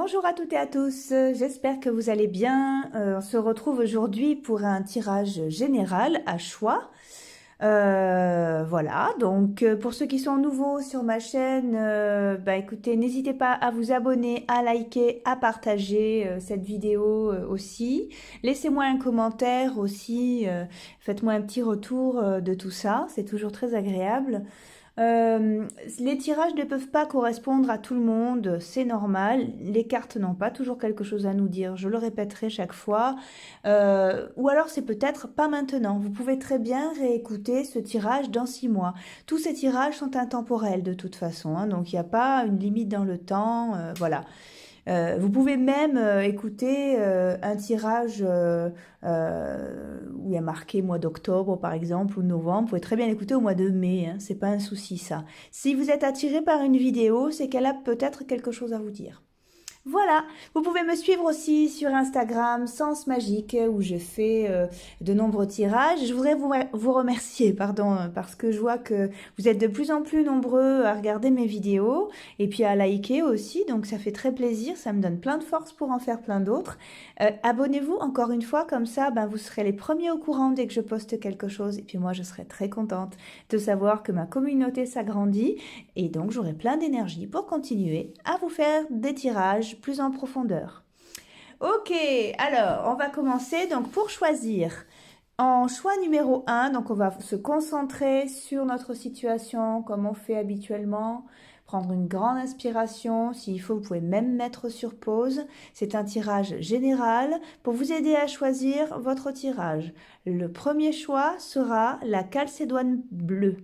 Bonjour à toutes et à tous, j'espère que vous allez bien. On se retrouve aujourd'hui pour un tirage général à choix. Voilà, donc pour ceux qui sont nouveaux sur ma chaîne, écoutez, n'hésitez pas à vous abonner, à liker, à partager cette vidéo aussi. Laissez-moi un commentaire aussi, faites-moi un petit retour de tout ça, c'est toujours très agréable. Les tirages ne peuvent pas correspondre à tout le monde, c'est normal. Les cartes n'ont pas toujours quelque chose à nous dire, je le répéterai chaque fois. Ou alors c'est peut-être pas maintenant. Vous pouvez très bien réécouter ce tirage dans 6 mois. Tous ces tirages sont intemporels de toute façon, hein, donc il n'y a pas une limite dans le temps. Voilà. Vous pouvez même écouter un tirage où il y a marqué mois d'octobre par exemple ou de novembre. Vous pouvez très bien l'écouter au mois de mai, hein, c'est pas un souci ça. Si vous êtes attiré par une vidéo, c'est qu'elle a peut-être quelque chose à vous dire. Voilà, vous pouvez me suivre aussi sur Instagram, Sens Magique, où je fais de nombreux tirages. Je voudrais vous remercier, pardon, parce que je vois que vous êtes de plus en plus nombreux à regarder mes vidéos et puis à liker aussi, donc ça fait très plaisir, ça me donne plein de force pour en faire plein d'autres. Abonnez-vous encore une fois, comme ça, vous serez les premiers au courant dès que je poste quelque chose. Et puis moi, je serai très contente de savoir que ma communauté s'agrandit et donc j'aurai plein d'énergie pour continuer à vous faire des tirages plus en profondeur. Ok, alors on va commencer donc pour choisir. En choix numéro 1, donc on va se concentrer sur notre situation comme on fait habituellement, prendre une grande inspiration, s'il faut vous pouvez même mettre sur pause. C'est un tirage général pour vous aider à choisir votre tirage. Le premier choix sera la calcédoine bleue.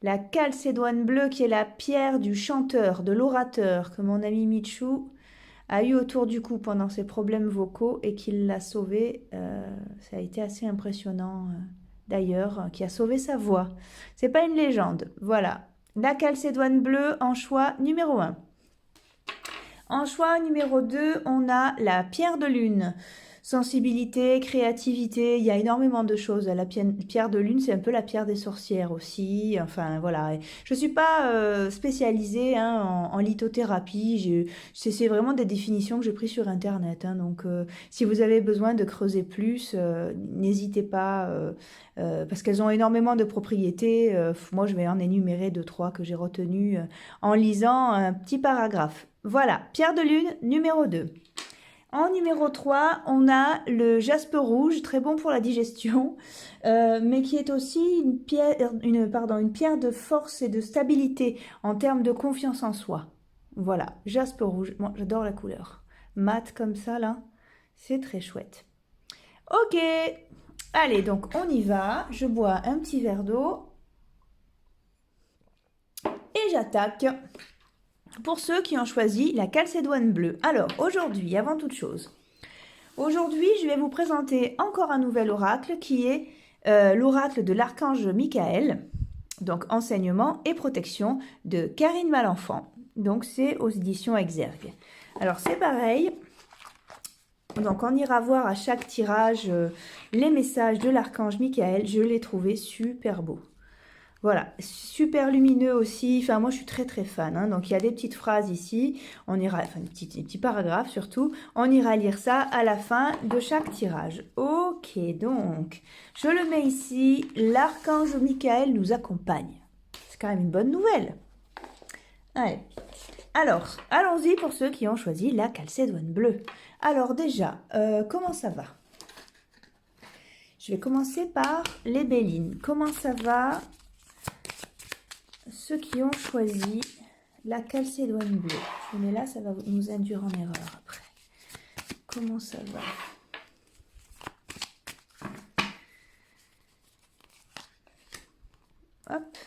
La calcédoine bleue qui est la pierre du chanteur, de l'orateur que mon ami Michou a eu autour du cou pendant ses problèmes vocaux et qui l'a sauvé. Ça a été assez impressionnant d'ailleurs, qui a sauvé sa voix. C'est pas une légende. Voilà. La calcédoine bleue en choix numéro 1. En choix numéro 2, on a la pierre de lune. Sensibilité, créativité, il y a énormément de choses. La pierre de lune, c'est un peu la pierre des sorcières aussi. Enfin, voilà. Je ne suis pas spécialisée en lithothérapie. C'est vraiment des définitions que j'ai prises sur Internet. Hein. Donc, si vous avez besoin de creuser plus, n'hésitez pas, parce qu'elles ont énormément de propriétés. Moi, je vais en énumérer 2-3 que j'ai retenues en lisant un petit paragraphe. Voilà, pierre de lune, numéro 2. En numéro 3, on a le jaspe rouge, très bon pour la digestion, mais qui est aussi une pierre de force et de stabilité en termes de confiance en soi. Voilà, jaspe rouge, moi j'adore la couleur. Mat comme ça là, c'est très chouette. Ok, allez donc on y va, je bois un petit verre d'eau et j'attaque. Pour ceux qui ont choisi la calcédoine bleue. Alors, aujourd'hui, avant toute chose, aujourd'hui, je vais vous présenter encore un nouvel oracle qui est l'oracle de l'archange Michael, donc enseignement et protection de Karine Malenfant. Donc, c'est aux éditions Exergue. Alors, c'est pareil. Donc, on ira voir à chaque tirage les messages de l'archange Michael. Je l'ai trouvé super beau. Voilà, super lumineux aussi. Enfin, moi, je suis très, très fan. Hein. Donc, il y a des petites phrases ici. On ira, enfin, des petits paragraphes surtout. On ira lire ça à la fin de chaque tirage. Ok, donc, je le mets ici. L'archange Michael nous accompagne. C'est quand même une bonne nouvelle. Allez. Alors, allons-y pour ceux qui ont choisi la calcédoine bleue. Alors, déjà, comment ça va? Je vais commencer par les Bélines. Comment ça va? Ceux qui ont choisi la calcédoine bleue. Je mets là, ça va nous induire en erreur après. Comment ça va? Hop.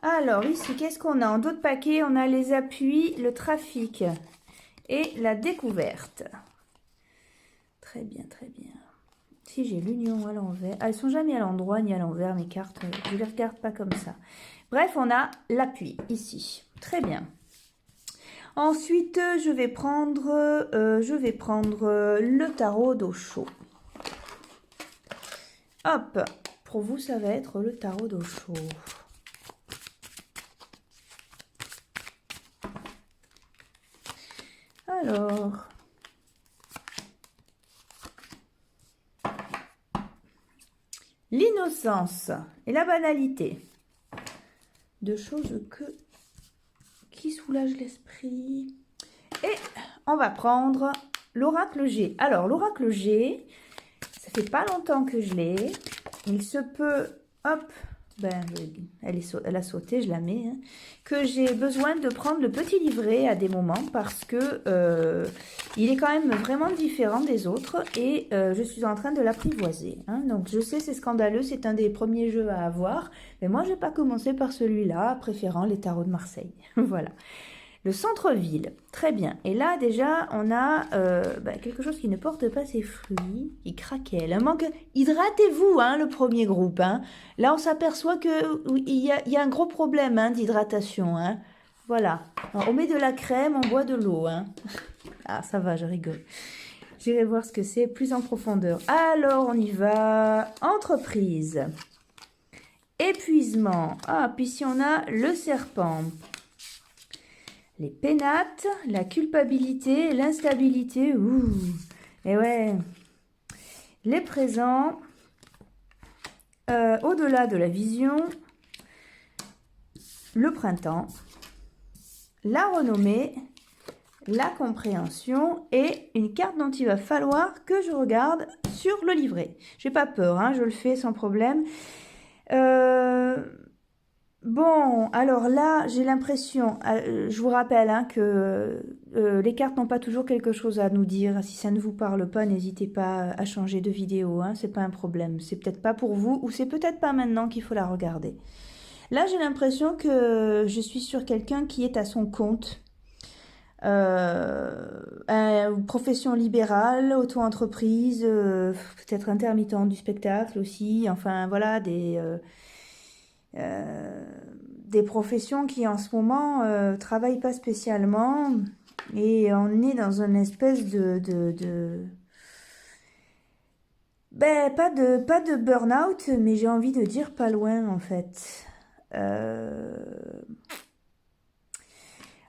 Alors, ici, qu'est-ce qu'on a? En d'autres paquets, on a les appuis, le trafic et la découverte. Très bien, très bien. Si j'ai l'union à l'envers. Ah, elles sont jamais à l'endroit ni à l'envers, mes cartes. Je ne les regarde pas comme ça. Bref, on a l'appui ici. Très bien. Ensuite, je vais prendre le tarot d'Osho. Hop. Pour vous, ça va être le tarot d'Osho. Alors, l'innocence et la banalité. Deux choses qui soulagent l'esprit. Et on va prendre l'oracle G. Alors, l'oracle G, ça fait pas longtemps que je l'ai. Il se peut, hop, ben, elle a sauté, je la mets, hein, que j'ai besoin de prendre le petit livret à des moments parce que il est quand même vraiment différent des autres et je suis en train de l'apprivoiser. Hein. Donc, je sais, c'est scandaleux, c'est un des premiers jeux à avoir, mais moi, je vais pas commencer par celui-là, préférant les tarots de Marseille. Voilà. Le centre-ville, très bien. Et là, déjà, on a quelque chose qui ne porte pas ses fruits, qui craquelle. Un manque. Hydratez-vous, hein, le premier groupe. Hein. Là, on s'aperçoit qu'il y a un gros problème hein, d'hydratation. Hein. Voilà. Alors, on met de la crème, on boit de l'eau. Hein. Ah, ça va, je rigole. J'irai voir ce que c'est plus en profondeur. Alors, on y va. Entreprise. Épuisement. Ah, puis ici, on a le serpent. Les pénates, la culpabilité, l'instabilité, ouh, et ouais, les présents, au-delà de la vision, le printemps, la renommée, la compréhension et une carte dont il va falloir que je regarde sur le livret. J'ai pas peur, hein, je le fais sans problème. Bon, alors là, j'ai l'impression, je vous rappelle hein, que les cartes n'ont pas toujours quelque chose à nous dire. Si ça ne vous parle pas, n'hésitez pas à changer de vidéo, hein, c'est pas un problème. C'est peut-être pas pour vous ou c'est peut-être pas maintenant qu'il faut la regarder. Là, j'ai l'impression que je suis sur quelqu'un qui est à son compte. Profession libérale, auto-entreprise, peut-être intermittent du spectacle aussi. Enfin, voilà, des professions qui en ce moment travaillent pas spécialement et on est dans une espèce pas de burn-out mais j'ai envie de dire pas loin en fait.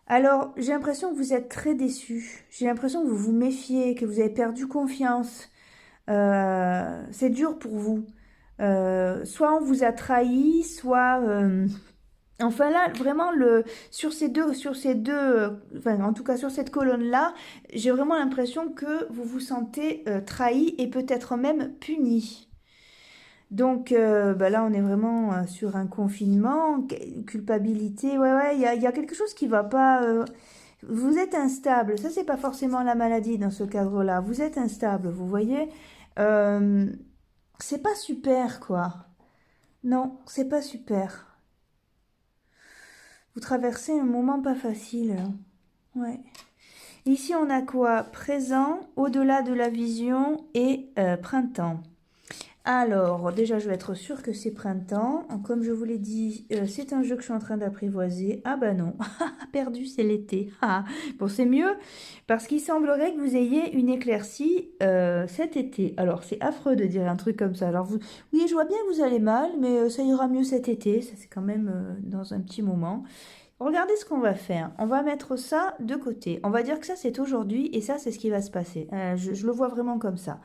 Alors j'ai l'impression que vous êtes très déçus, j'ai l'impression que vous vous méfiez, que vous avez perdu confiance, c'est dur pour vous. Soit on vous a trahi, soit enfin là vraiment sur ces deux enfin en tout cas sur cette colonne là, j'ai vraiment l'impression que vous vous sentez trahi et peut-être même puni. Donc là on est vraiment sur un confinement, culpabilité, ouais il y a quelque chose qui va pas. Vous êtes instable, ça c'est pas forcément la maladie dans ce cadre-là. Vous êtes instable, vous voyez. C'est pas super, quoi. Non, c'est pas super. Vous traversez un moment pas facile. Ouais. Ici, on a quoi? Présent, au-delà de la vision et printemps. Alors, déjà, je vais être sûre que c'est printemps. Comme je vous l'ai dit, c'est un jeu que je suis en train d'apprivoiser. Ah bah non, perdu, c'est l'été. Ah, bon, c'est mieux parce qu'il semblerait que vous ayez une éclaircie cet été. Alors, c'est affreux de dire un truc comme ça. Alors, oui, je vois bien que vous allez mal, mais ça ira mieux cet été. Ça, c'est quand même dans un petit moment. Regardez ce qu'on va faire. On va mettre ça de côté. On va dire que ça, c'est aujourd'hui et ça, c'est ce qui va se passer. Je le vois vraiment comme ça.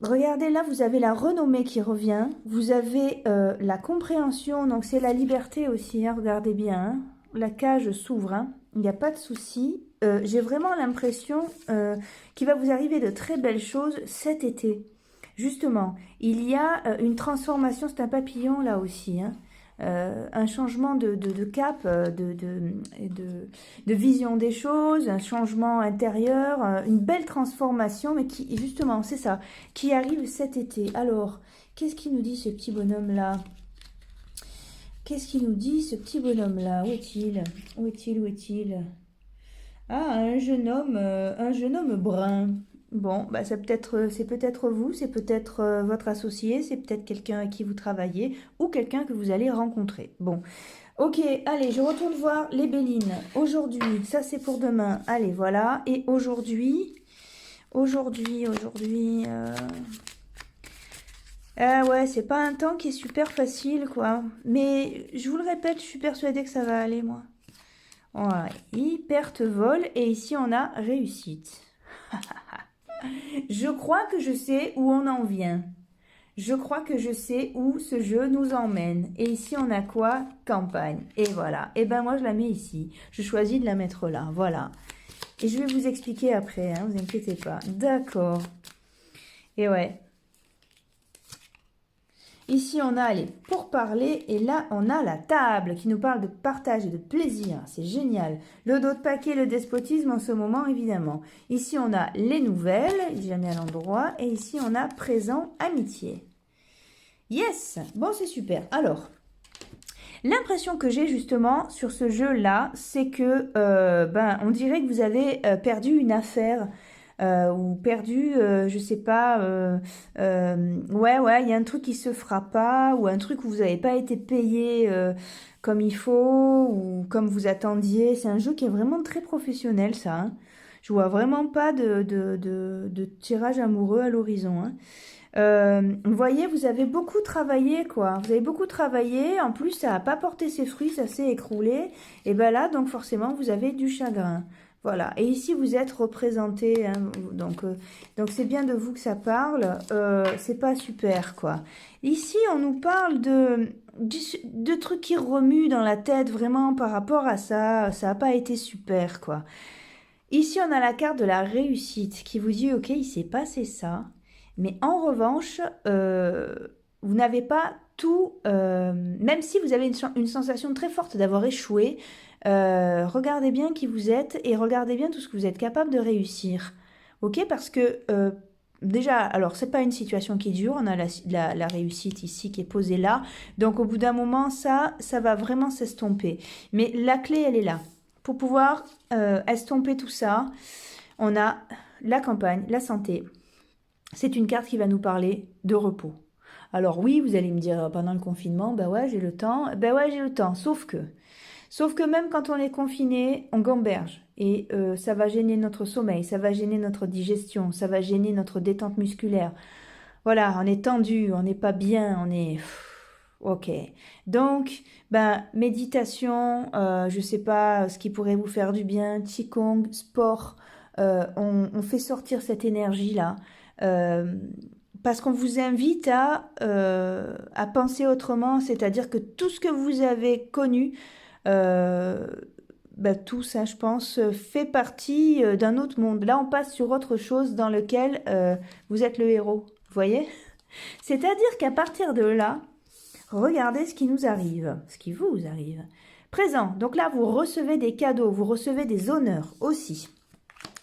Regardez là, vous avez la renommée qui revient, vous avez la compréhension, donc c'est la liberté aussi, hein, regardez bien, hein, la cage s'ouvre, hein, il n'y a pas de souci. J'ai vraiment l'impression qu'il va vous arriver de très belles choses cet été. Justement, il y a une transformation, c'est un papillon là aussi, hein. Un changement de cap, de vision des choses, un changement intérieur, une belle transformation, mais qui, justement, c'est ça, qui arrive cet été. Alors, qu'est-ce qu'il nous dit ce petit bonhomme-là? Qu'est-ce qu'il nous dit ce petit bonhomme-là? Où est-il? Où est-il? Où est-il? Ah, un jeune homme brun. Bon, bah c'est peut-être vous, c'est peut-être votre associé, c'est peut-être quelqu'un avec qui vous travaillez ou quelqu'un que vous allez rencontrer. Bon, ok, allez, je retourne voir les Bélines. Aujourd'hui, ça c'est pour demain. Allez, voilà. Et aujourd'hui, Ah ouais, c'est pas un temps qui est super facile, quoi. Mais je vous le répète, je suis persuadée que ça va aller, moi. Ouais, perte vol. Et ici, on a réussite. Je crois que je sais où on en vient. Je crois que je sais où ce jeu nous emmène. Et ici, on a quoi? Campagne. Et voilà. Et ben moi, je la mets ici. Je choisis de la mettre là. Voilà. Et je vais vous expliquer après, hein, vous inquiétez pas. D'accord. Et ouais. Ici, on a les pourparlers et là, on a la table qui nous parle de partage et de plaisir. C'est génial. Le dos de paquet, le despotisme en ce moment, évidemment. Ici, on a les nouvelles, je la mets à l'endroit. Et ici, on a présent, amitié. Yes! Bon, c'est super. Alors, l'impression que j'ai justement sur ce jeu-là, c'est que, on dirait que vous avez perdu une affaire. Ou perdu, je sais pas, ouais, il y a un truc qui se fera pas, ou un truc où vous n'avez pas été payé comme il faut, ou comme vous attendiez. C'est un jeu qui est vraiment très professionnel, ça. Hein. Je vois vraiment pas de tirage amoureux à l'horizon. Hein. Vous voyez, vous avez beaucoup travaillé, quoi. Vous avez beaucoup travaillé. En plus, ça n'a pas porté ses fruits, ça s'est écroulé. Et ben là, donc forcément, vous avez du chagrin. Voilà. Et ici, vous êtes représenté. Hein, donc c'est bien de vous que ça parle. C'est pas super, quoi. Ici, on nous parle de trucs qui remuent dans la tête, vraiment, par rapport à ça. Ça n'a pas été super, quoi. Ici, on a la carte de la réussite qui vous dit, ok, il s'est passé ça. Mais en revanche, vous n'avez pas tout, même si vous avez une sensation très forte d'avoir échoué, regardez bien qui vous êtes et regardez bien tout ce que vous êtes capable de réussir. Ok, parce que déjà, alors c'est pas une situation qui dure, on a la réussite ici qui est posée là, donc au bout d'un moment, ça va vraiment s'estomper. Mais la clé, elle est là. Pour pouvoir estomper tout ça, on a la campagne, la santé. C'est une carte qui va nous parler de repos. Alors oui, vous allez me dire, pendant le confinement, ben ouais, j'ai le temps. Ben ouais, j'ai le temps, sauf que même quand on est confiné, on gamberge. Et ça va gêner notre sommeil, ça va gêner notre digestion, ça va gêner notre détente musculaire. Voilà, on est tendu, on n'est pas bien, on est... Ok. Donc, méditation, je sais pas ce qui pourrait vous faire du bien, Qigong, sport, on fait sortir cette énergie-là. Euh, Parce qu'on vous invite à penser autrement, c'est-à-dire que tout ce que vous avez connu, euh, tout ça, je pense, fait partie d'un autre monde. Là, on passe sur autre chose dans lequel vous êtes le héros. Vous voyez? C'est-à-dire qu'à partir de là, regardez ce qui nous arrive, ce qui vous arrive. Présent, donc là, vous recevez des cadeaux, vous recevez des honneurs aussi.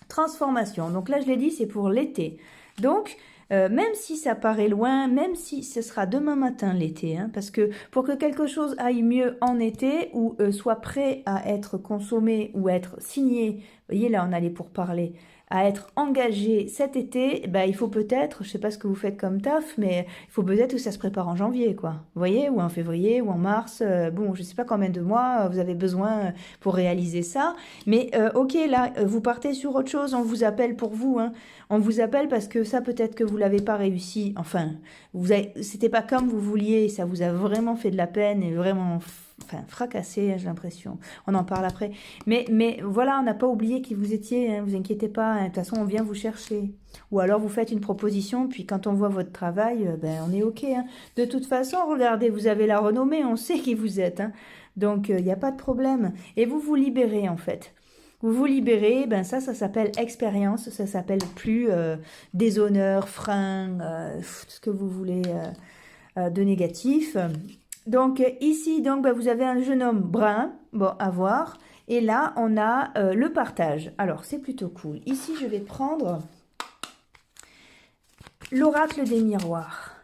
Transformation, donc là, je l'ai dit, c'est pour l'été. Donc, même si ça paraît loin, même si ce sera demain matin l'été, hein, parce que pour que quelque chose aille mieux en été ou soit prêt à être consommé ou être signé, vous voyez là on allait pour parler, à être engagé cet été, il faut peut-être, je sais pas ce que vous faites comme taf, mais il faut peut-être que ça se prépare en janvier, quoi. Vous voyez, ou en février, ou en mars, bon, je sais pas combien de mois vous avez besoin pour réaliser ça, mais ok, là, vous partez sur autre chose, on vous appelle pour vous, hein. On vous appelle parce que ça, peut-être que vous l'avez pas réussi. Enfin, c'était pas comme vous vouliez. Ça vous a vraiment fait de la peine et vraiment, fracassé, j'ai l'impression. On en parle après. Mais voilà, on n'a pas oublié qui vous étiez. Hein, vous inquiétez pas. Hein, de toute façon, on vient vous chercher. Ou alors vous faites une proposition, puis quand on voit votre travail, on est ok. Hein. De toute façon, regardez, vous avez la renommée, on sait qui vous êtes. Hein. Donc, il n'y a pas de problème. Et vous vous libérez en fait. Vous vous libérez, ça s'appelle expérience, ça s'appelle plus déshonneur, frein, tout ce que vous voulez de négatif. Donc ici, vous avez un jeune homme brun, bon, à voir. Et là, on a le partage. Alors, c'est plutôt cool. Ici, je vais prendre l'oracle des miroirs.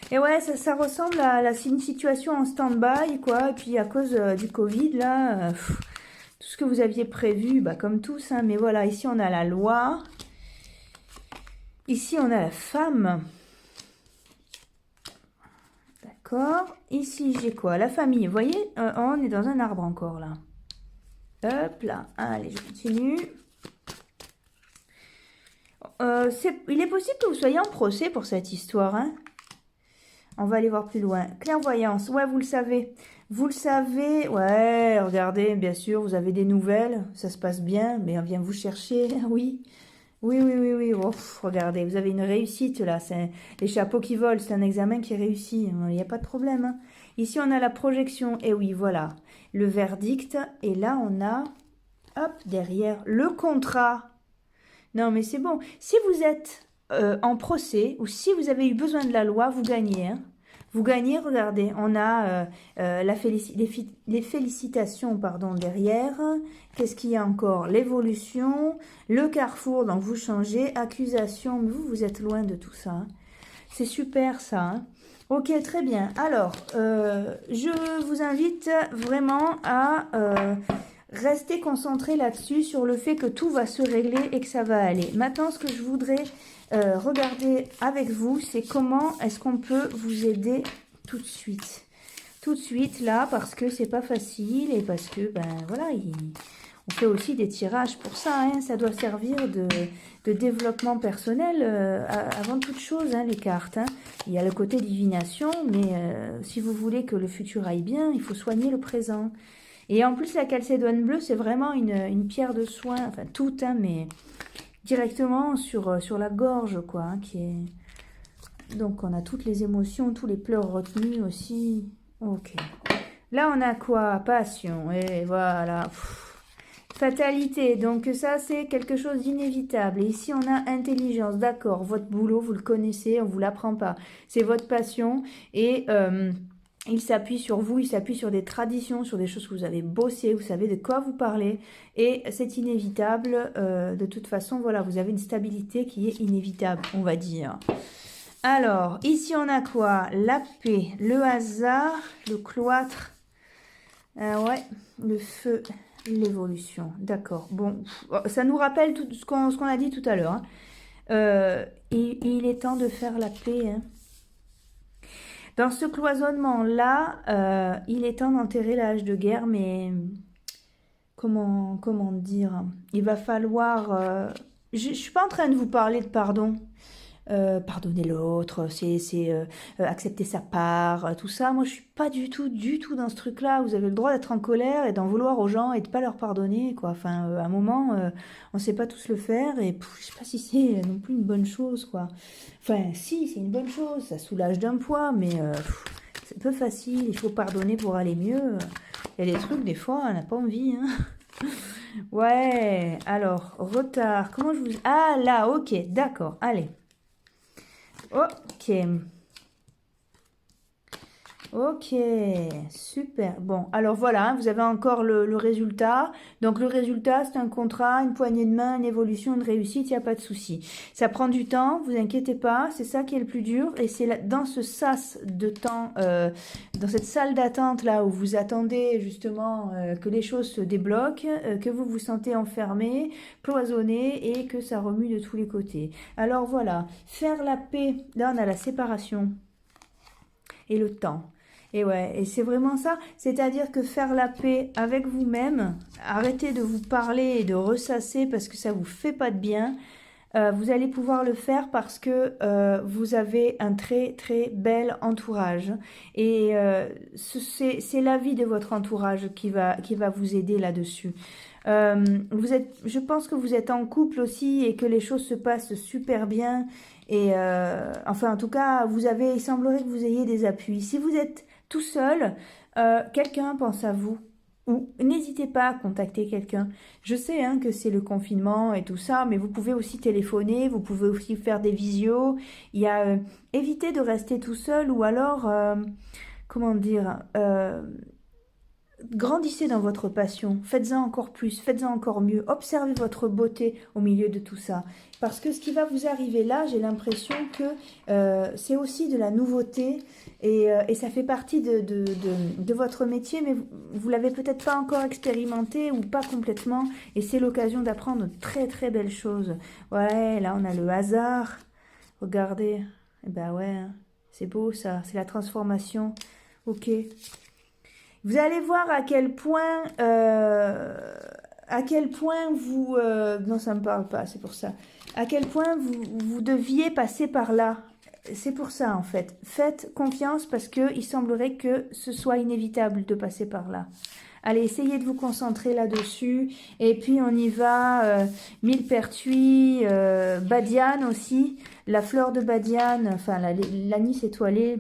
Et ouais, ça ressemble à une situation en stand-by, quoi. Et puis, à cause du Covid, là... tout ce que vous aviez prévu, comme tous, hein, mais voilà, ici on a la loi, ici on a la femme, d'accord, ici j'ai quoi? La famille, vous voyez, on est dans un arbre encore là, hop là, allez, je continue, il est possible que vous soyez en procès pour cette histoire, hein. On va aller voir plus loin. Clairvoyance, ouais, vous le savez. Vous le savez, ouais, regardez, bien sûr, vous avez des nouvelles, ça se passe bien, mais on vient vous chercher, oui. Oui, oui, oui, oui, oh, regardez, vous avez une réussite là, c'est les chapeaux qui volent, c'est un examen qui est réussi, il n'y a pas de problème, hein. Ici, on a la projection, et oui, voilà, le verdict, et là, on a, hop, derrière, le contrat. Non, mais c'est bon, si vous êtes en procès, ou si vous avez eu besoin de la loi, vous gagnez, hein. Vous gagnez, regardez, on a les félicitations pardon, derrière. Qu'est-ce qu'il y a encore? L'évolution, le carrefour, donc vous changez, accusation, mais vous êtes loin de tout ça, hein. C'est super ça, hein. Ok, très bien. Alors, je vous invite vraiment à rester concentré là-dessus, sur le fait que tout va se régler et que ça va aller. Maintenant, ce que je voudrais regarder avec vous, c'est comment est-ce qu'on peut vous aider tout de suite. Tout de suite, là, parce que c'est pas facile et parce que, ben voilà, on fait aussi des tirages pour ça, hein. Ça doit servir de développement personnel avant toute chose, hein, les cartes, hein. Il y a le côté divination, mais si vous voulez que le futur aille bien, il faut soigner le présent. Et en plus, la calcédoine bleue, c'est vraiment une pierre de soin, enfin toute, hein, mais directement sur la gorge, quoi, hein, qui est... Donc, on a toutes les émotions, tous les pleurs retenus aussi. Ok. Là, on a quoi? Passion, et voilà. Fatalité, donc ça, c'est quelque chose d'inévitable. Et ici, on a intelligence, d'accord. Votre boulot, vous le connaissez, on ne vous l'apprend pas. C'est votre passion, et... il s'appuie sur vous, il s'appuie sur des traditions, sur des choses que vous avez bossé, vous savez de quoi vous parlez, et c'est inévitable. De toute façon, voilà, vous avez une stabilité qui est inévitable, on va dire. Alors, ici on a quoi? La paix, le hasard, le cloître, ouais, le feu, l'évolution, d'accord. Bon, ça nous rappelle tout ce qu'on a dit tout à l'heure, hein. Il est temps de faire la paix, hein. Dans ce cloisonnement-là, il est temps d'enterrer l'âge de guerre, mais comment dire? Il va falloir... je ne suis pas en train de vous parler de pardon. Pardonner l'autre, c'est accepter sa part, tout ça. Moi, je suis pas du tout dans ce truc-là. Vous avez le droit d'être en colère et d'en vouloir aux gens et de pas leur pardonner, quoi. Enfin, à un moment, on sait pas tous le faire et je sais pas si c'est non plus une bonne chose, quoi. Enfin, si, c'est une bonne chose, ça soulage d'un poids, mais c'est un peu facile. Il faut pardonner pour aller mieux. Il y a des trucs, des fois, on n'a pas envie, hein. Ouais, alors, retard. Comment je vous... Ah, là, ok, d'accord, allez. Ok. Ok, super. Bon, alors voilà, hein, vous avez encore le résultat. Donc le résultat, c'est un contrat, une poignée de main, une évolution, une réussite, il n'y a pas de souci. Ça prend du temps, vous inquiétez pas, c'est ça qui est le plus dur. Et c'est dans ce sas de temps, dans cette salle d'attente là où vous attendez justement que les choses se débloquent, que vous vous sentez enfermé, cloisonné et que ça remue de tous les côtés. Alors voilà, faire la paix, là on a la séparation et le temps. Et ouais, et c'est vraiment ça, c'est-à-dire que faire la paix avec vous-même, arrêtez de vous parler et de ressasser parce que ça vous fait pas de bien. Vous allez pouvoir le faire parce que vous avez un très très bel entourage et c'est l'avis de votre entourage qui va vous aider là-dessus. Je pense que vous êtes en couple aussi et que les choses se passent super bien et enfin en tout cas il semblerait que vous ayez des appuis. Si vous êtes tout seul, quelqu'un pense à vous. Ou n'hésitez pas à contacter quelqu'un. Je sais hein, que c'est le confinement et tout ça, mais vous pouvez aussi téléphoner, vous pouvez aussi faire des visios. Il y a évitez de rester tout seul ou alors, comment dire, grandissez dans votre passion, faites-en encore plus, faites-en encore mieux, observez votre beauté au milieu de tout ça. Parce que ce qui va vous arriver là, j'ai l'impression que c'est aussi de la nouveauté et ça fait partie de votre métier, mais vous l'avez peut-être pas encore expérimenté ou pas complètement et c'est l'occasion d'apprendre de très très belles choses. Ouais, là on a le hasard, regardez, eh ben ouais, c'est beau ça, c'est la transformation, ok. Vous allez voir à quel point vous... non, ça ne me parle pas, c'est pour ça. à quel point vous deviez passer par là. C'est pour ça, en fait. Faites confiance parce qu'il semblerait que ce soit inévitable de passer par là. Allez, essayez de vous concentrer là-dessus. Et puis, on y va. Millepertuis, badiane aussi. La fleur de badiane, enfin, l'anis étoilé,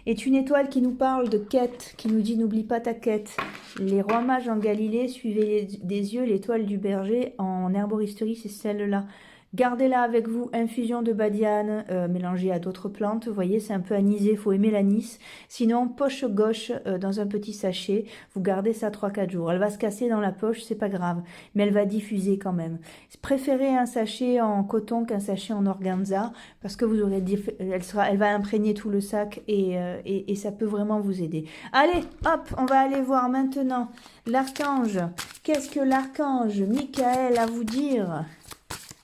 est une étoile qui nous parle de quête, qui nous dit n'oublie pas ta quête. Les rois mages en Galilée suivaient des yeux l'étoile du berger. En herboristerie, c'est celle-là. Gardez-la avec vous, infusion de badiane mélangée à d'autres plantes. Vous voyez, c'est un peu anisé, il faut aimer l'anis. Sinon, poche gauche dans un petit sachet. Vous gardez ça 3-4 jours. Elle va se casser dans la poche, c'est pas grave, mais elle va diffuser quand même. Préférez un sachet en coton qu'un sachet en organza parce que vous aurez elle va imprégner tout le sac et ça peut vraiment vous aider. Allez, hop, on va aller voir maintenant l'archange. Qu'est-ce que l'archange Michael a à vous dire?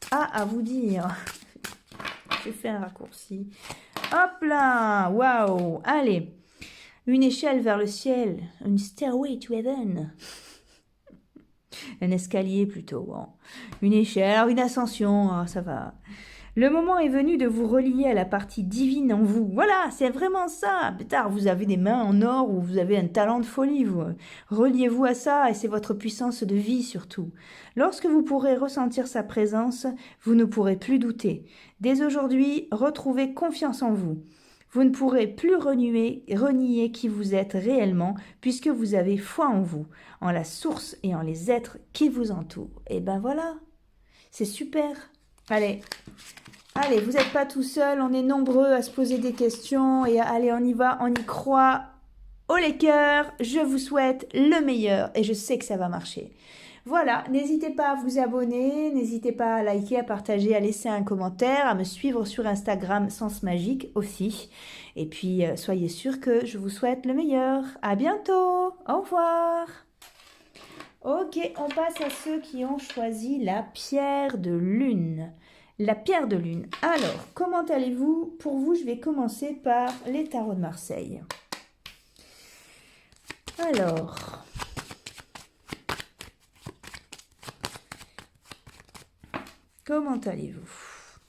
À vous dire. J'ai fait un raccourci. Hop là, waouh. Allez, une échelle vers le ciel, une stairway to heaven. Un escalier plutôt. Hein. Une échelle, une ascension, oh, ça va. Le moment est venu de vous relier à la partie divine en vous. Voilà, c'est vraiment ça. Pétard, vous avez des mains en or ou vous avez un talent de folie. Vous. Reliez-vous à ça et c'est votre puissance de vie surtout. Lorsque vous pourrez ressentir sa présence, vous ne pourrez plus douter. Dès aujourd'hui, retrouvez confiance en vous. Vous ne pourrez plus renier qui vous êtes réellement puisque vous avez foi en vous, en la source et en les êtres qui vous entourent. Et ben voilà, c'est super. Allez, vous n'êtes pas tout seul, on est nombreux à se poser des questions et allez, on y va, on y croit. Haut les cœurs, je vous souhaite le meilleur et je sais que ça va marcher. Voilà, n'hésitez pas à vous abonner, n'hésitez pas à liker, à partager, à laisser un commentaire, à me suivre sur Instagram Sens Magique aussi. Et puis, soyez sûrs que je vous souhaite le meilleur. À bientôt, au revoir. Ok, on passe à ceux qui ont choisi la pierre de lune. La pierre de lune. Alors, comment allez-vous? Pour vous, je vais commencer par les tarots de Marseille. Alors, comment allez-vous?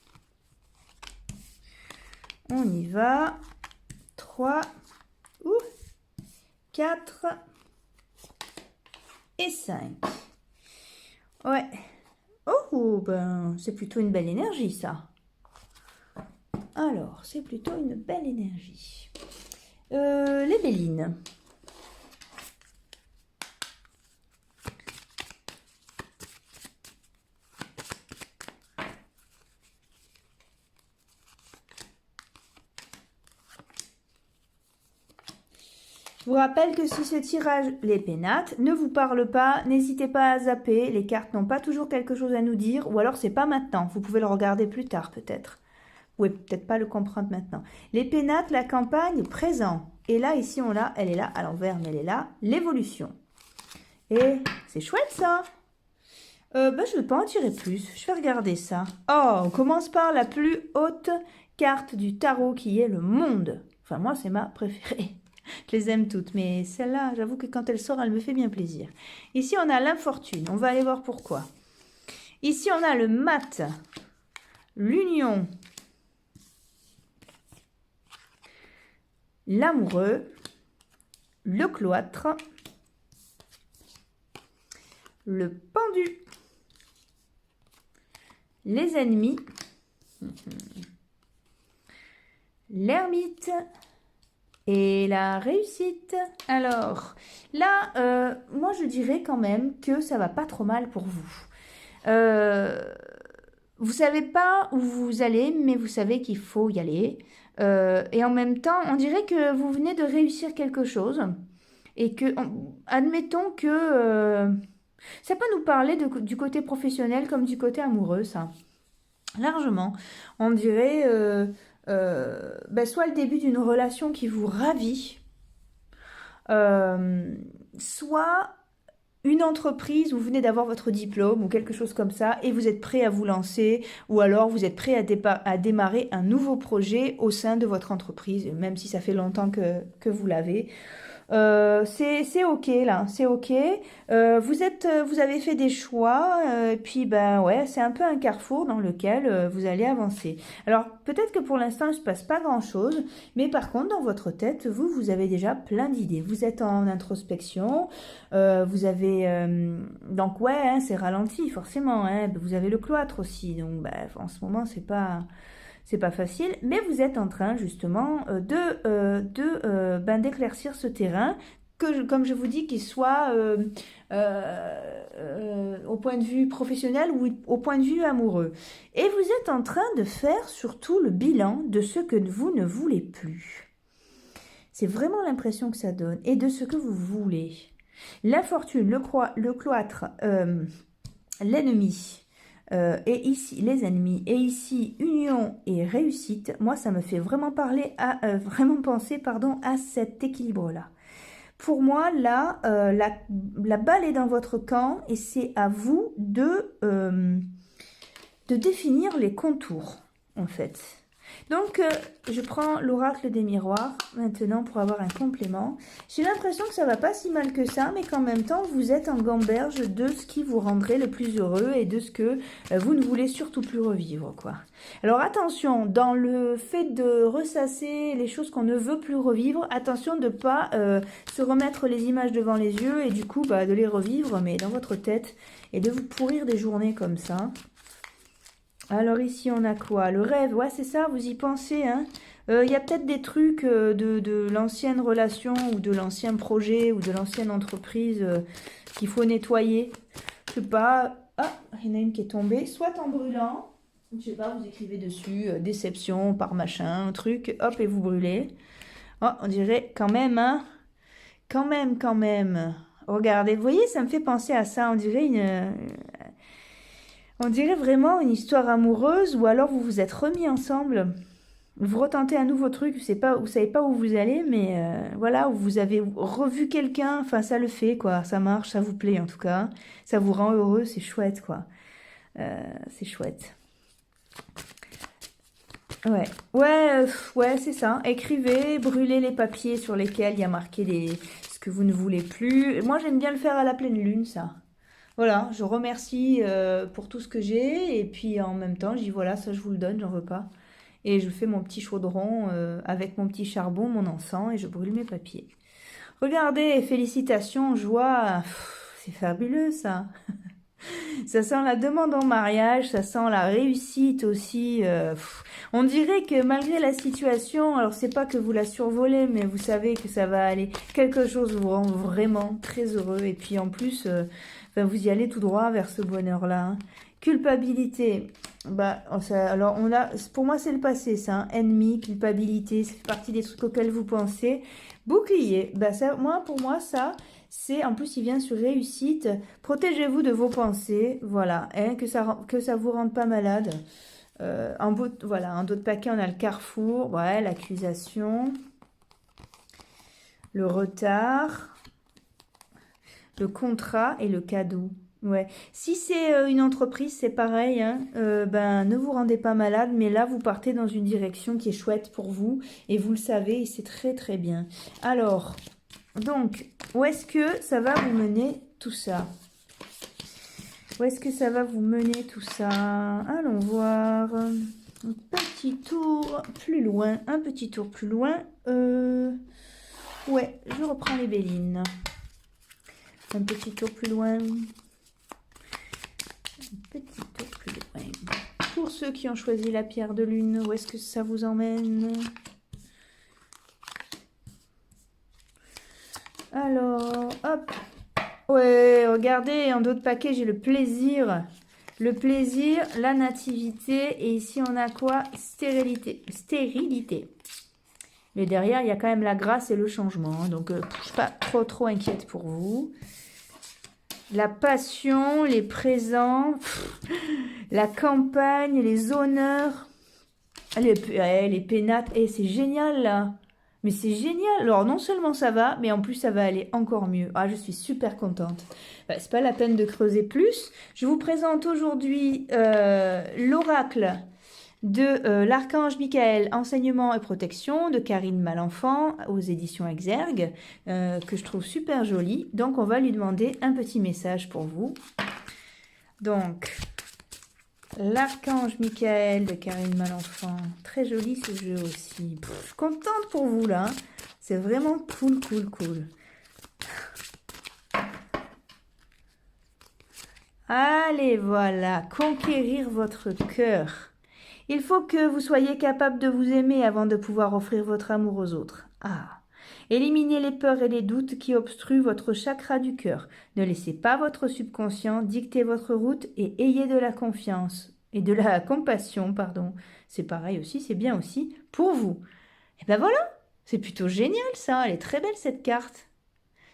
On y va. 3, 4 et 5. Ouais. Oh, ben, c'est plutôt une belle énergie, ça. Alors, c'est plutôt une belle énergie. Les Bélines. Je vous rappelle que si ce tirage, les pénates, ne vous parle pas, n'hésitez pas à zapper. Les cartes n'ont pas toujours quelque chose à nous dire, ou alors c'est pas maintenant. Vous pouvez le regarder plus tard peut-être. Vous pouvez peut-être pas le comprendre maintenant. Les pénates, la campagne, présent. Et là, ici, on l'a, elle est là à l'envers, mais elle est là. L'évolution. Et c'est chouette ça. Je ne vais pas en tirer plus. Je vais regarder ça. Oh, on commence par la plus haute carte du tarot qui est le monde. Enfin, moi, c'est ma préférée. Je les aime toutes, mais celle-là, j'avoue que quand elle sort, elle me fait bien plaisir. Ici, on a l'infortune. On va aller voir pourquoi. Ici, on a le mat, l'union, l'amoureux, le cloître, le pendu, les ennemis, l'ermite, et la réussite. Alors, là, moi, je dirais quand même que ça va pas trop mal pour vous. Vous savez pas où vous allez, mais vous savez qu'il faut y aller. Et en même temps, on dirait que vous venez de réussir quelque chose. Et que, admettons que ça peut nous parler du côté professionnel comme du côté amoureux, ça. Largement. On dirait... soit le début d'une relation qui vous ravit, soit une entreprise où vous venez d'avoir votre diplôme ou quelque chose comme ça et vous êtes prêt à vous lancer ou alors vous êtes prêt à démarrer un nouveau projet au sein de votre entreprise, même si ça fait longtemps que vous l'avez. C'est ok là, c'est ok. Vous avez fait des choix, et puis ben ouais, c'est un peu un carrefour dans lequel vous allez avancer. Alors peut-être que pour l'instant il ne se passe pas grand-chose, mais par contre dans votre tête, vous avez déjà plein d'idées. Vous êtes en introspection, vous avez donc ouais, hein, c'est ralenti forcément. Hein, vous avez le cloître aussi, donc ben, en ce moment c'est pas facile, mais vous êtes en train justement d'éclaircir ce terrain, comme je vous dis, qu'il soit au point de vue professionnel ou au point de vue amoureux. Et vous êtes en train de faire surtout le bilan de ce que vous ne voulez plus. C'est vraiment l'impression que ça donne, et de ce que vous voulez. L'infortune, le cloître, l'ennemi. Et ici les ennemis, et ici union et réussite, moi ça me fait vraiment vraiment penser pardon, à cet équilibre-là. Pour moi, là, la balle est dans votre camp et c'est à vous de définir les contours, en fait. Donc, je prends l'oracle des miroirs maintenant pour avoir un complément. J'ai l'impression que ça va pas si mal que ça, mais qu'en même temps, vous êtes en gamberge de ce qui vous rendrait le plus heureux et de ce que vous ne voulez surtout plus revivre, quoi. Alors, attention, dans le fait de ressasser les choses qu'on ne veut plus revivre, attention de ne pas se remettre les images devant les yeux et du coup, bah, de les revivre, mais dans votre tête, et de vous pourrir des journées comme ça. Alors ici, on a quoi? Le rêve, ouais, c'est ça, vous y pensez, hein. Y a peut-être des trucs de l'ancienne relation ou de l'ancien projet ou de l'ancienne entreprise qu'il faut nettoyer. Je sais pas. Ah, il y en a une qui est tombée. Soit en brûlant, je sais pas, vous écrivez dessus déception par machin, truc, hop, et vous brûlez. Oh, on dirait quand même, hein. Quand même. Regardez, vous voyez, ça me fait penser à ça. On dirait vraiment une histoire amoureuse, ou alors vous vous êtes remis ensemble, vous retentez un nouveau truc, vous savez pas où vous allez, mais voilà, où vous avez revu quelqu'un, enfin ça le fait quoi, ça marche, ça vous plaît en tout cas, ça vous rend heureux, c'est chouette quoi, c'est chouette. Ouais, c'est ça, écrivez, brûlez les papiers sur lesquels il y a marqué ce que vous ne voulez plus. Moi j'aime bien le faire à la pleine lune ça. Voilà, je remercie pour tout ce que j'ai et puis en même temps, je dis voilà, ça je vous le donne, j'en veux pas. Et je fais mon petit chaudron avec mon petit charbon, mon encens et je brûle mes papiers. Regardez, félicitations, joie, c'est fabuleux ça. Ça sent la demande en mariage, ça sent la réussite aussi. On dirait que malgré la situation, alors c'est pas que vous la survolez, mais vous savez que ça va aller. Quelque chose vous rend vraiment très heureux. Et puis en plus, vous y allez tout droit vers ce bonheur-là. Hein. Culpabilité. Bah, alors pour moi c'est le passé, ça. Hein. Ennemi, culpabilité, ça fait partie des trucs auxquels vous pensez. Bouclier. Bah pour moi ça. C'est, en plus, il vient sur réussite. Protégez-vous de vos pensées. Voilà. Hein, que ça vous rende pas malade. Voilà. En d'autres paquets, on a le carrefour. Ouais, l'accusation. Le retard. Le contrat et le cadeau. Ouais. Si c'est une entreprise, c'est pareil. Hein, ne vous rendez pas malade. Mais là, vous partez dans une direction qui est chouette pour vous. Et vous le savez. Et c'est très, très bien. Alors... Donc, où est-ce que ça va vous mener tout ça? Où est-ce que ça va vous mener tout ça? Allons voir. Un petit tour plus loin. Un petit tour plus loin. Ouais, je reprends les bélines. Un petit tour plus loin. Un petit tour plus loin. Pour ceux qui ont choisi la pierre de lune, où est-ce que ça vous emmène? Alors, hop. Ouais, regardez, en d'autres paquets, j'ai le plaisir. Le plaisir, la nativité. Et ici, on a quoi? Stérilité. Mais derrière, il y a quand même la grâce et le changement. Hein, donc, je suis pas trop inquiète pour vous. La passion, les présents, la campagne, les honneurs, les pénates. Et c'est génial, là. Mais c'est génial. Alors, non seulement ça va, mais en plus, ça va aller encore mieux. Ah, je suis super contente. C'est pas la peine de creuser plus. Je vous présente aujourd'hui l'oracle de l'Archange Michael, Enseignement et Protection, de Karine Malenfant, aux éditions Exergue, que je trouve super jolie. Donc, on va lui demander un petit message pour vous. Donc, l'Archange Michael de Karine Malenfant. Très joli ce jeu aussi. Je suis contente pour vous, là. C'est vraiment cool, cool, cool. Allez, voilà. Conquérir votre cœur. Il faut que vous soyez capable de vous aimer avant de pouvoir offrir votre amour aux autres. Ah. Éliminez les peurs et les doutes qui obstruent votre chakra du cœur. Ne laissez pas votre subconscient dicter votre route et ayez de la confiance et de la compassion, pardon. C'est pareil aussi, c'est bien aussi pour vous. Et ben voilà, c'est plutôt génial ça, elle est très belle cette carte.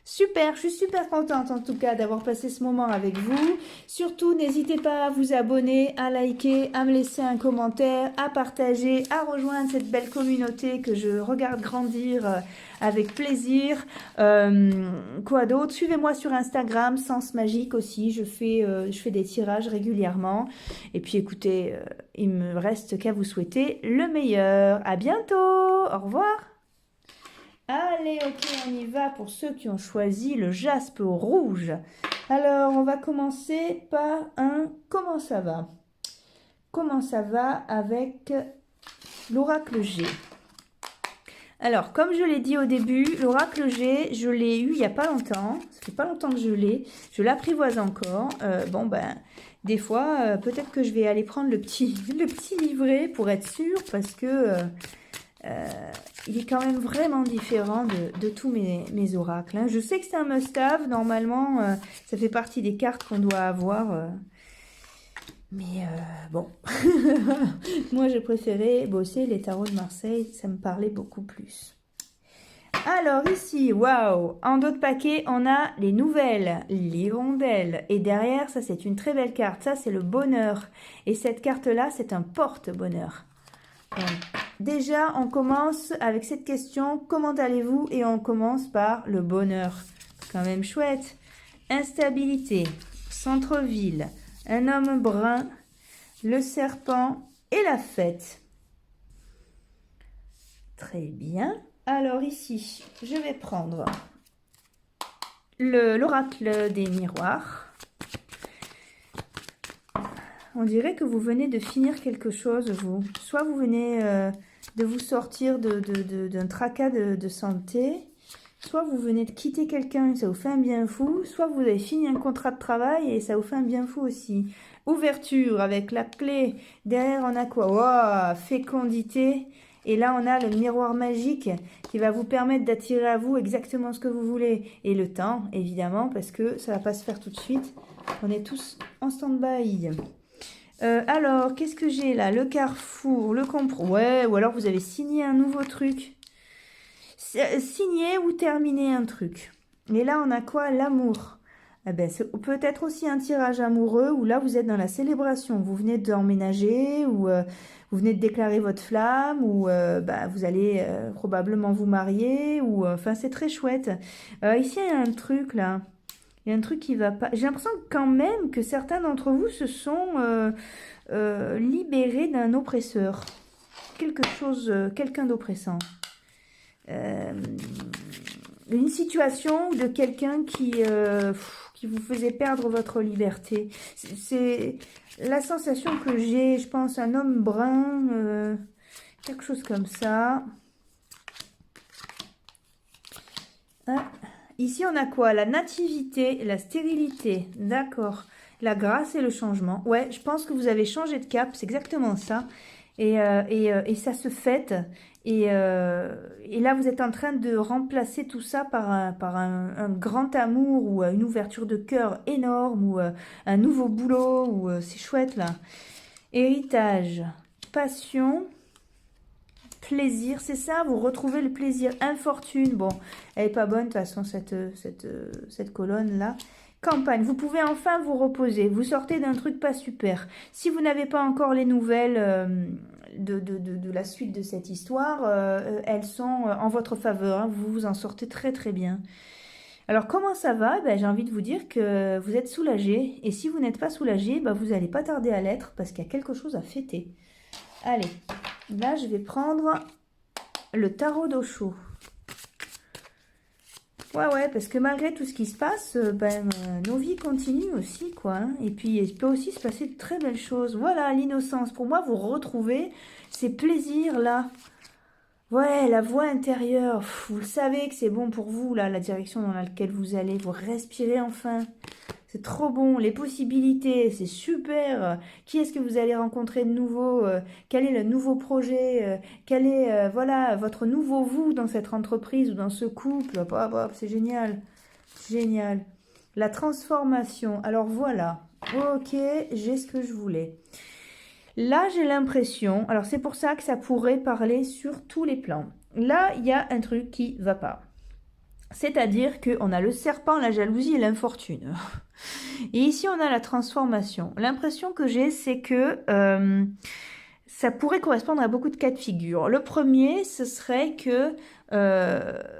Super, je suis super contente en tout cas d'avoir passé ce moment avec vous. Surtout, n'hésitez pas à vous abonner, à liker, à me laisser un commentaire, à partager, à rejoindre cette belle communauté que je regarde grandir avec plaisir. Quoi d'autre? Suivez-moi sur Instagram, Sens Magique aussi. Je fais des tirages régulièrement. Et puis écoutez, il me reste qu'à vous souhaiter le meilleur. À bientôt. Au revoir. Allez, ok, on y va pour ceux qui ont choisi le jaspe rouge. Alors, on va commencer par un « Comment ça va ?» Comment ça va avec l'oracle G. Alors, comme je l'ai dit au début, l'oracle G, je l'ai eu il n'y a pas longtemps. Ça fait pas longtemps que je l'ai. Je l'apprivoise encore. Bon, ben, des fois, peut-être que je vais aller prendre le petit livret pour être sûre parce que... il est quand même vraiment différent de tous mes oracles. Hein. Je sais que c'est un must-have. Normalement, ça fait partie des cartes qu'on doit avoir. Mais bon. Moi, j'ai préféré bosser les tarots de Marseille. Ça me parlait beaucoup plus. Alors ici, waouh, en dos de paquet, on a les nouvelles, l'hirondelle. Et derrière, ça, c'est une très belle carte. Ça, c'est le bonheur. Et cette carte-là, c'est un porte-bonheur. Déjà, on commence avec cette question, comment allez-vous? Et on commence par le bonheur. Quand même chouette. Instabilité, centre-ville, un homme brun, le serpent et la fête. Très bien. Alors ici, je vais prendre l'oracle des miroirs. On dirait que vous venez de finir quelque chose, vous. Soit vous venez de vous sortir d'un tracas de santé, soit vous venez de quitter quelqu'un et ça vous fait un bien fou, soit vous avez fini un contrat de travail et ça vous fait un bien fou aussi. Ouverture avec la clé. Derrière, on a quoi? Wow, fécondité. Et là, on a le miroir magique qui va vous permettre d'attirer à vous exactement ce que vous voulez. Et le temps, évidemment, parce que ça ne va pas se faire tout de suite. On est tous en stand-by. Alors, qu'est-ce que j'ai là? Le carrefour, le compro. Ouais, ou alors vous avez signé un nouveau truc. Signer ou terminer un truc. Et là, on a quoi? L'amour. Eh ben, c'est peut-être aussi un tirage amoureux où là, vous êtes dans la célébration. Vous venez d'emménager ou vous venez de déclarer votre flamme ou bah, vous allez probablement vous marier. Ou enfin, c'est très chouette. Ici, il y a un truc là. Il y a un truc qui va pas... J'ai l'impression quand même que certains d'entre vous se sont libérés d'un oppresseur. Quelqu'un d'oppressant. Une situation de quelqu'un qui vous faisait perdre votre liberté. C'est la sensation que j'ai, je pense, un homme brun, quelque chose comme ça. Ah. Ici, on a quoi? La nativité, la stérilité, d'accord. La grâce et le changement. Ouais, je pense que vous avez changé de cap, c'est exactement ça. Et ça se fête. Et là, vous êtes en train de remplacer tout ça par un grand amour ou une ouverture de cœur énorme ou un nouveau boulot. Ou c'est chouette, là. Héritage, passion... Plaisir, c'est ça, vous retrouvez le plaisir. Infortune, bon, elle n'est pas bonne de toute façon cette colonne-là. Campagne, vous pouvez enfin vous reposer. Vous sortez d'un truc pas super. Si vous n'avez pas encore les nouvelles de la suite de cette histoire, elles sont en votre faveur. Hein, vous vous en sortez très très bien. Alors comment ça va? Ben, j'ai envie de vous dire que vous êtes soulagé. Et si vous n'êtes pas soulagé, ben, vous n'allez pas tarder à l'être parce qu'il y a quelque chose à fêter. Allez, là, je vais prendre le tarot d'Osho. Ouais, parce que malgré tout ce qui se passe, nos vies continuent aussi, quoi. Hein. Et puis, il peut aussi se passer de très belles choses. Voilà, l'innocence. Pour moi, vous retrouvez ces plaisirs-là. Ouais, la voix intérieure. Vous savez que c'est bon pour vous, là, la direction dans laquelle vous allez. Vous respirez enfin. C'est trop bon. Les possibilités, c'est super. Qui est-ce que vous allez rencontrer de nouveau? Quel est le nouveau projet? Quel est, voilà, votre nouveau vous dans cette entreprise ou dans ce couple? Hop, hop, hop, c'est génial. Génial. La transformation. Alors voilà. Ok, j'ai ce que je voulais. Là, j'ai l'impression, alors c'est pour ça que ça pourrait parler sur tous les plans. Là, il y a un truc qui va pas. C'est-à-dire qu'on a le serpent, la jalousie et l'infortune. Et ici, on a la transformation. L'impression que j'ai, c'est que ça pourrait correspondre à beaucoup de cas de figure. Le premier, ce serait que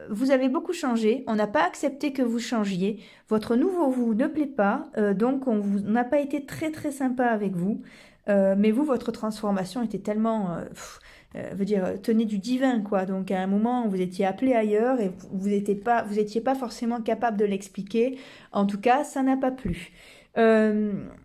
vous avez beaucoup changé, on n'a pas accepté que vous changiez, votre nouveau vous ne plaît pas, donc on n'a pas été très très sympa avec vous, mais vous, votre transformation était tellement... veut dire, tenez du divin, quoi. Donc, à un moment, vous étiez appelé ailleurs et vous n'étiez pas forcément capable de l'expliquer. En tout cas, ça n'a pas plu.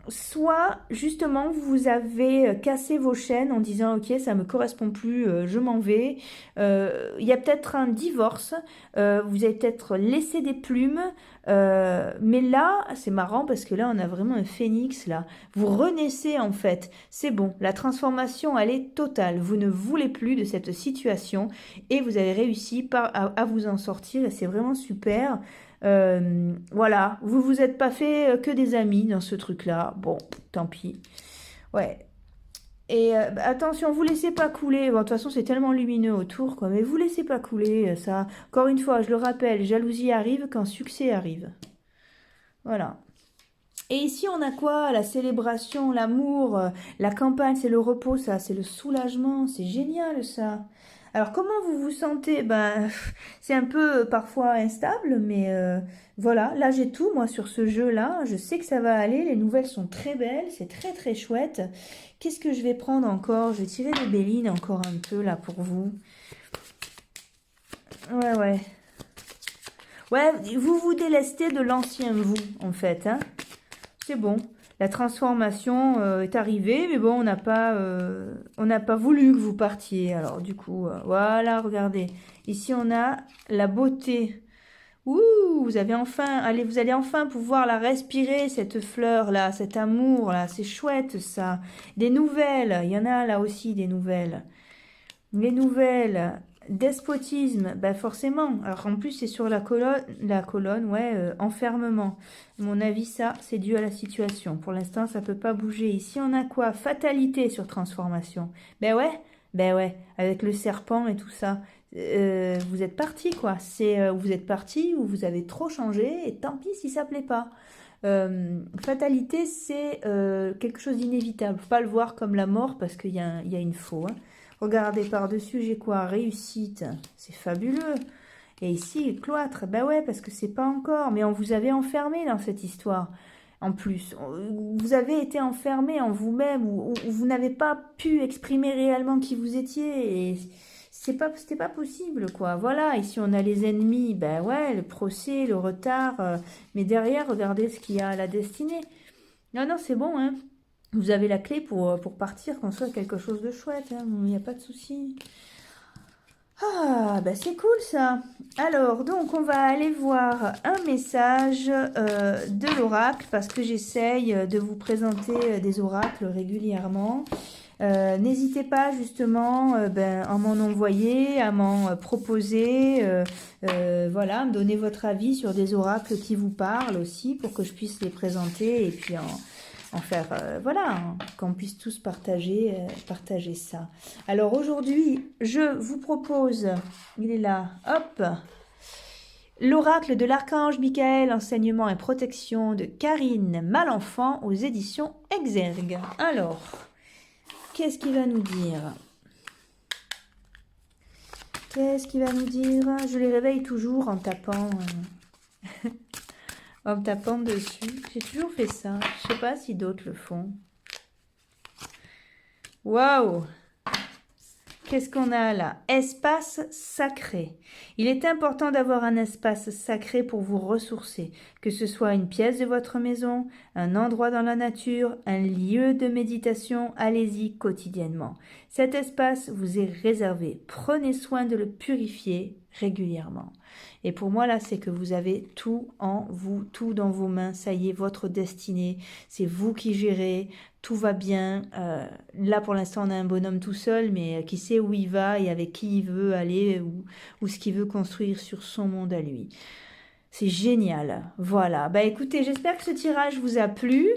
Soit, justement, vous avez cassé vos chaînes en disant « Ok, ça me correspond plus, je m'en vais ». Il y a peut-être un divorce, vous avez peut-être laissé des plumes, mais là, c'est marrant parce que là, on a vraiment un phénix, là. Vous renaissez, en fait. C'est bon, la transformation, elle est totale. Vous ne voulez plus de cette situation et vous avez réussi à vous en sortir et c'est vraiment super. Voilà, vous vous êtes pas fait que des amis dans ce truc-là. Bon, tant pis. Ouais. Et attention, vous laissez pas couler. Bon, de toute façon, c'est tellement lumineux autour, quoi. Mais vous laissez pas couler ça. Encore une fois, je le rappelle, jalousie arrive quand succès arrive. Voilà. Et ici, on a quoi? La célébration, l'amour, la campagne, c'est le repos, ça, c'est le soulagement. C'est génial, ça. Alors, comment vous vous sentez? Ben, c'est un peu parfois instable, mais voilà. Là, j'ai tout, moi, sur ce jeu-là. Je sais que ça va aller. Les nouvelles sont très belles. C'est très, très chouette. Qu'est-ce que je vais prendre encore? Je vais tirer des bélines encore un peu, là, pour vous. Ouais. Ouais, vous vous délestez de l'ancien vous, en fait, hein. C'est bon. La transformation est arrivée, mais bon, on n'a pas voulu que vous partiez. Alors, du coup, voilà, regardez. Ici, on a la beauté. Ouh, vous allez enfin pouvoir la respirer, cette fleur-là, cet amour-là. C'est chouette, ça. Des nouvelles. Il y en a là aussi, des nouvelles. Les nouvelles. Despotisme, bah forcément. Alors en plus c'est sur la colonne, ouais, enfermement. À mon avis ça c'est dû à la situation. Pour l'instant ça peut pas bouger. Ici on a quoi? Fatalité sur transformation. Ben ouais, avec le serpent et tout ça. Vous êtes parti quoi. Vous êtes parti ou vous avez trop changé et tant pis si ça plaît pas. Fatalité c'est quelque chose d'inévitable. Faut pas le voir comme la mort parce qu'il y a une faux. Hein. Regardez par-dessus, j'ai quoi? Réussite. C'est fabuleux. Et ici, cloître. Ben ouais, parce que c'est pas encore. Mais on vous avait enfermé dans cette histoire. En plus, vous avez été enfermé en vous-même ou vous n'avez pas pu exprimer réellement qui vous étiez. Et c'était pas possible, quoi. Voilà, ici on a les ennemis. Ben ouais, le procès, le retard. Mais derrière, regardez ce qu'il y a à la destinée. Non, c'est bon, hein. Vous avez la clé pour partir, qu'on soit quelque chose de chouette, hein, il n'y a pas de souci. Ah, bah c'est cool ça. Alors, donc, on va aller voir un message de l'oracle, parce que j'essaye de vous présenter des oracles régulièrement. N'hésitez pas justement à m'en envoyer, à m'en proposer, voilà, me donner votre avis sur des oracles qui vous parlent aussi, pour que je puisse les présenter et puis en faire, voilà, hein, qu'on puisse tous partager ça. Alors aujourd'hui, je vous propose, il est là, hop, l'oracle de l'archange Michael, enseignement et protection de Karine Malenfant aux éditions Exergue. Alors, qu'est-ce qu'il va nous dire? Qu'est-ce qu'il va nous dire? Je les réveille toujours en tapant... en me tapant dessus. J'ai toujours fait ça. Je sais pas si d'autres le font. Waouh! Qu'est-ce qu'on a là? Espace sacré. Il est important d'avoir un espace sacré pour vous ressourcer, que ce soit une pièce de votre maison, un endroit dans la nature, un lieu de méditation, allez-y quotidiennement. Cet espace vous est réservé. Prenez soin de le purifier régulièrement. Et pour moi, là, c'est que vous avez tout en vous, tout dans vos mains. Ça y est, votre destinée. C'est vous qui gérez. Tout va bien. Là, pour l'instant, on a un bonhomme tout seul, mais qui sait où il va et avec qui il veut aller ou ce qu'il veut construire sur son monde à lui. C'est génial. Voilà. Bah écoutez, j'espère que ce tirage vous a plu.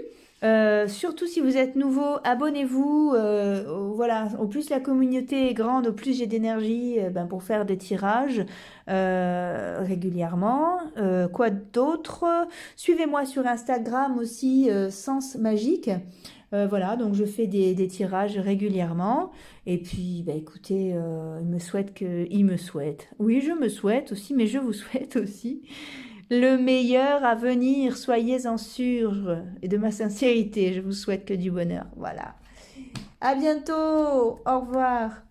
Surtout si vous êtes nouveau, abonnez-vous. Voilà, au plus la communauté est grande, au plus j'ai d'énergie pour faire des tirages régulièrement. Quoi d'autre? Suivez-moi sur Instagram aussi, Sens Magique. Voilà, donc je fais des tirages régulièrement. Et puis, bah, écoutez, il me souhaite. Oui, je me souhaite aussi, mais je vous souhaite aussi le meilleur à venir. Soyez-en sûrs. Et de ma sincérité, je vous souhaite que du bonheur. Voilà. À bientôt. Au revoir.